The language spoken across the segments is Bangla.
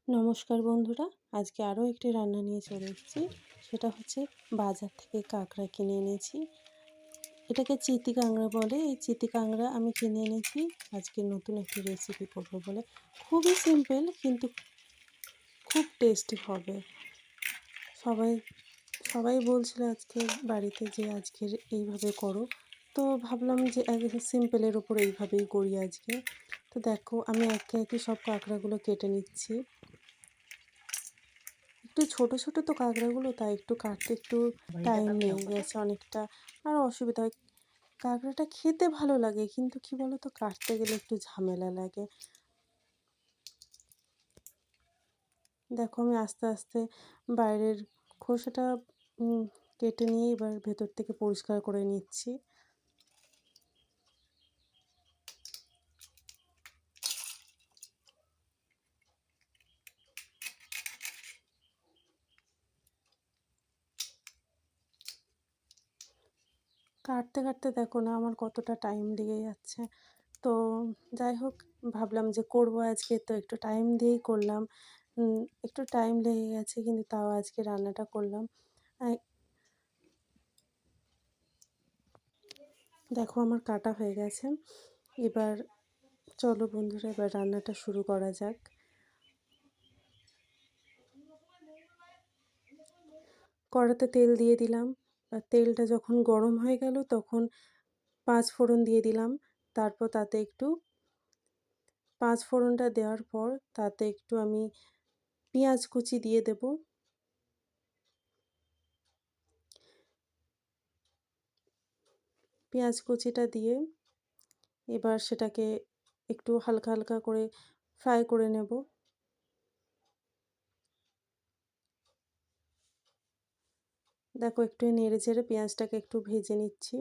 নমস্কার বন্ধুরা, আজকে আরও একটি রান্না নিয়ে চলে এসেছি। সেটা হচ্ছে বাজার থেকে কাঁকড়া কিনে এনেছি। এটাকে চিতি কাঁকড়া বলে। এই চিতি কাঁকড়া আমি কিনে এনেছি আজকে নতুন একটি রেসিপি করব বলে। খুবই সিম্পল কিন্তু খুব টেস্টি হবে। সবাই সবাই বলছিল আজকে বাড়িতে যে আজকের এইভাবে করো। তো ভাবলাম যে সিম্পলের ওপর এইভাবেই করি আজকে। তো দেখো আমি একে একে সব কাঁকড়াগুলো কেটে নিচ্ছি। একটু ছোট ছোট তো কাঁকড়াগুলো, তাই একটু কাটতে একটু টাইম লেগে গেছে অনেকটা। আর অসুবিধা হয়, কাঁকড়াটা খেতে ভালো লাগে কিন্তু কি বলো তো, কাটতে গেলে একটু ঝামেলা লাগে। দেখো আমি আস্তে আস্তে বাইরের খোসাটা কেটে নিয়ে এবার ভেতর থেকে পরিষ্কার করে নিচ্ছি। কাটতে কাটতে দেখো না আমার কতটা টাইম লেগে যাচ্ছে। তো যাই হোক, ভাবলাম যে করবো আজকে, তো একটু টাইম দিয়েই করলাম। একটু টাইম লেগে গেছে কিন্তু তাও আজকে রান্নাটা করলাম। দেখো আমার কাটা হয়ে গেছে। এবার চলো বন্ধুরা, এবার রান্নাটা শুরু করা যাক। কড়াতে তেল দিয়ে দিলাম। আর তেলটা যখন গরম হয়ে গেল তখন ৫ ফোড়ন দিয়ে দিলাম। তারপর তাতে একটু ৫ ফোড়নটা দেওয়ার পর তাতে একটু আমি পেঁয়াজ কুচি দিয়ে দেব। পেঁয়াজ কুচিটা দিয়ে এবার সেটাকে একটু হালকা হালকা করে ফ্রাই করে নেব। দেখো একটু নেড়ে চেড়ে পেঁয়াজটাকে একটু ভেজে নিচ্ছি।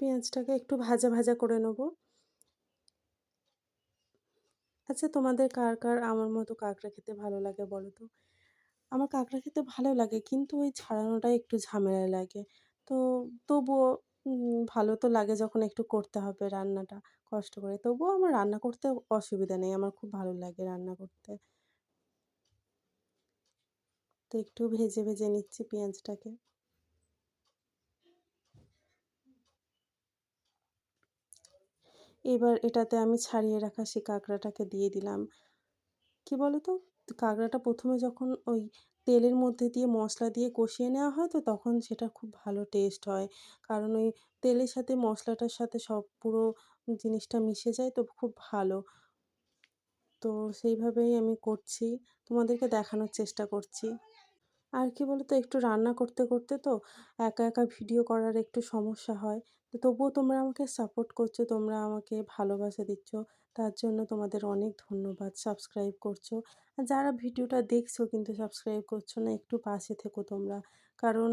পেঁয়াজটাকে একটু ভাজা ভাজা করে নেব। আচ্ছা, তোমাদের কার কার আমার মতো কাঁকড়া খেতে ভালো লাগে বলো তো? আমার কাঁকড়া খেতে ভালো লাগে কিন্তু ওই ছাড়ানোটাই একটু ঝামেলা লাগে। তো তবুও ভালো তো লাগে যখন একটু করতে হবে রান্নাটা কষ্ট করে। তবুও আমার রান্না করতে অসুবিধা নেই। আমার খুব ভালো লাগে রান্না করতে। তো একটু ভেজে ভেজে নিচ্ছি পেঁয়াজটাকে। এবার এটাতে আমি ছাড়িয়ে রাখা সেই কাঁকড়াটাকে দিয়ে দিলাম। কি বলো তো? কাঁকড়াটা ১ম এ যখন ওই তেলের মধ্যে দিয়ে মশলা দিয়ে কষিয়ে নেওয়া হয় তো তখন সেটা খুব ভালো টেস্ট হয়। কারণ ওই তেলের সাথে মশলাটার সাথে সব পুরো জিনিসটা মিশে যায় তো খুব ভালো। তো সেইভাবেই আমি করছি। তোমাদেরকে দেখানোর চেষ্টা করছি। আর কি বলতো, একটু রান্না করতে করতে তো একা একা ভিডিও করার একটু সমস্যা হয়। তো তবুও তোমরা আমাকে সাপোর্ট করছো, তোমরা আমাকে ভালোবাসা দিচ্ছ। তার জন্য তোমাদের অনেক ধন্যবাদ। সাবস্ক্রাইব করছো। আর যারা ভিডিওটা দেখছো কিন্তু সাবস্ক্রাইব করছো না, একটু পাশে থেকো তোমরা। কারণ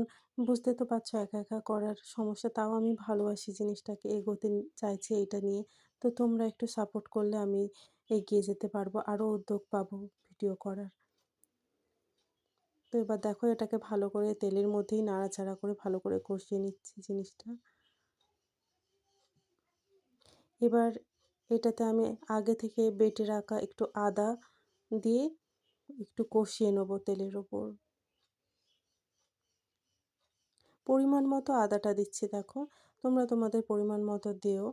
বুঝতে তো পারছো একা একা করার সমস্যা। তাও আমি ভালোবাসি জিনিসটাকে, এগোতে চাইছি এইটা নিয়ে। তো তোমরা একটু সাপোর্ট করলে আমি এগিয়ে যেতে পারবো, আরও উদ্যোগ পাবো ভিডিও করার। তো এবার দেখো এটাকে ভালো করে তেলের মধ্যেই নাড়াচাড়া করে ভালো করে কষিয়ে নিচ্ছি জিনিসটা। এবার এটাতে আমি আগে থেকে বেটে রাখা একটু আদা দিয়ে একটু কষিয়ে নেবো তেলের ওপর। পরিমাণ মতো আদাটা দিচ্ছি দেখো। তোমরা তোমাদের পরিমাণ মতো দিও।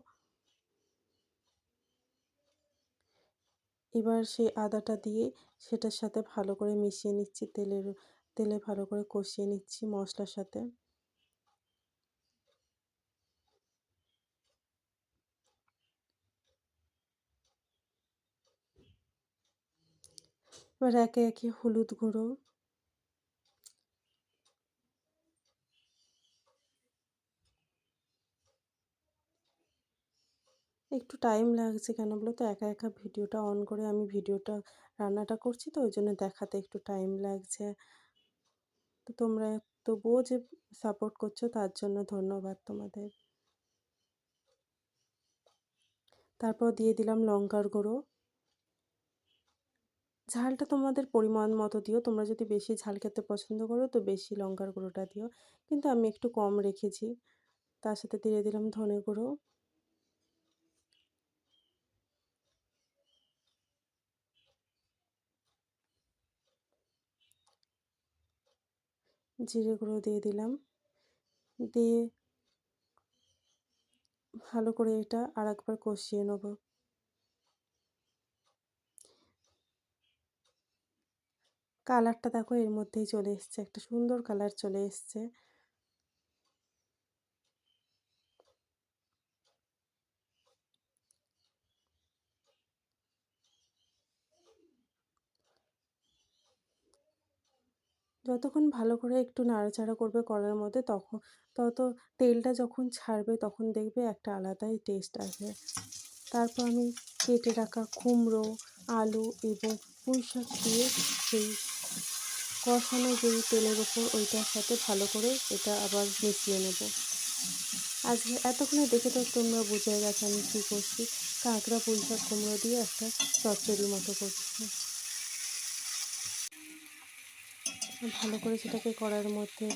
এবার সেই আদাটা দিয়ে সেটার সাথে ভালো করে মিশিয়ে নিচ্ছি, তেলে ভালো করে কষিয়ে নিচ্ছি মশলার সাথে। এবার একে একে হলুদ গুঁড়ো, একটু টাইম লাগছে কেন বলো তো, একা একা ভিডিওটা অন করে আমি ভিডিওটা রান্নাটা করছি তো ওই জন্য দেখাতে একটু টাইম লাগছে। তো তোমরা তবুও যে সাপোর্ট করছো তার জন্য ধন্যবাদ তোমাদের। তারপর দিয়ে দিলাম লঙ্কার গুঁড়ো। ঝালটা তোমাদের পরিমাণ মতো দিও। তোমরা যদি বেশি ঝাল খেতে পছন্দ করো তো বেশি লঙ্কার গুঁড়োটা দিও। কিন্তু আমি একটু কম রেখেছি। তার সাথে দিয়ে দিলাম ধনে গুঁড়ো, জিরে গুঁড়ো দিয়ে দিলাম। দিয়ে ভালো করে এটা আরেকবার কষিয়ে নেব। কালারটা দেখো এর মধ্যেই চলে এসছে। একটা সুন্দর কালার চলে এসছে। যতক্ষণ ভালো করে একটু নাড়াচাড়া করবে কড়াইয়ের মধ্যে তত তেলটা যখন ছাড়বে তখন দেখবে একটা আলাদাই টেস্ট আসবে। তারপর আমি কেটে রাখা কুমড়ো, আলু এবং পুঁইশাক দিয়ে সেই কষানো যেই তেলের ওপর ওইটার সাথে ভালো করে এটা আবার মিশিয়ে নেব। আজকে এতক্ষণে দেখে তো তোমরা বুঝে গেছো আমি কী করছি। কাঁকড়া, পুঁইশাক, কুমড়ো দিয়ে একটা চচ্চড়ি মতো করছি। ভালো করে সেটাকে কড়াইয়ের মধ্যে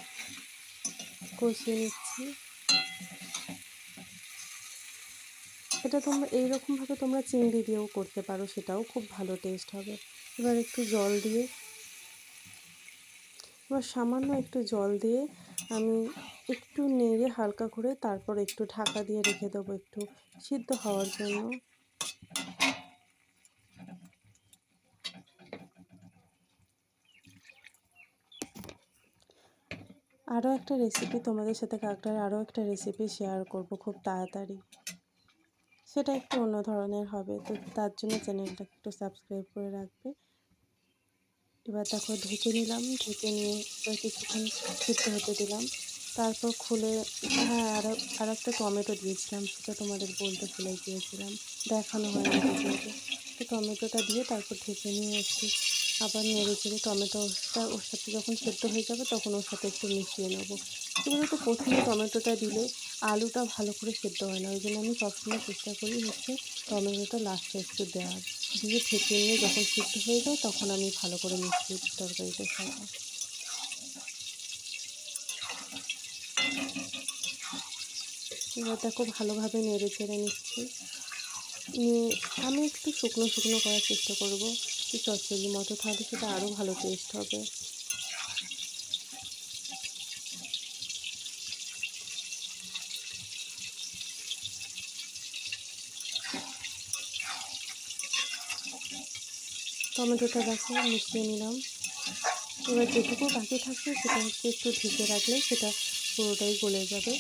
কষিয়ে নিচ্ছি। এটা তোমরা এইরকমভাবে তোমরা চিংড়ি দিয়েও করতে পারো, সেটাও খুব ভালো টেস্ট হবে। এবার একটু জল দিয়ে এবার সামান্য একটু জল দিয়ে আমি একটু নেড়ে হালকা করে তারপর একটু ঢাকা দিয়ে রেখে দেবো একটু সিদ্ধ হওয়ার জন্য। আরও একটা রেসিপি তোমাদের সাথে কাঁকড়ার আরও একটা রেসিপি শেয়ার করব খুব তাড়াতাড়ি। সেটা একটু অন্য ধরনের হবে, তো তার জন্য চ্যানেলটাকে একটু সাবস্ক্রাইব করে রাখবে। এবার দেখো ঢেকে নিলাম, ঢেকে নিয়ে এবার কিছুক্ষণ সিদ্ধ হতে দিলাম। তারপর খুলে হ্যাঁ, আরেকটা টমেটো দিয়েছিলাম, সেটা তোমাদের বলতে ভুলে গিয়েছিলাম। দেখানো হয়নি ভিডিওতে। তো টমেটোটা দিয়ে তারপর ঢেকে নিয়ে একটু আবার নেড়ে চেড়ে টমেটোটা ওর সাথে যখন সেদ্ধ হয়ে যাবে তখন ওর সাথে একটু মিশিয়ে নেবো। কী বলতো, প্রথমে টমেটোটা দিলে আলুটা ভালো করে সেদ্ধ হয় না। ওই জন্য আমি সবসময় চেষ্টা করি হচ্ছে টমেটোটা লাস্টে একটু দেওয়ার। দিয়ে ঢেকে নিয়ে যখন সিদ্ধ হয়ে যায় তখন আমি ভালো করে মিশিয়ে দিই তরকারিটার সাথে। এবার দেখো ভালোভাবে নেড়ে চেড়ে নিচ্ছি। নিয়ে আমি একটু শুকনো শুকনো করার চেষ্টা করব, একটু চচ্চড়ির মতো, তাহলে সেটা আরও ভালো টেস্ট হবে। টমেটোটা দেখো মিশিয়ে নিলাম। এবার যেটুকু বাকি থাকবে সেটা হচ্ছে একটু ঢেকে রাখলে সেটা পুরোটাই গলে যাবে।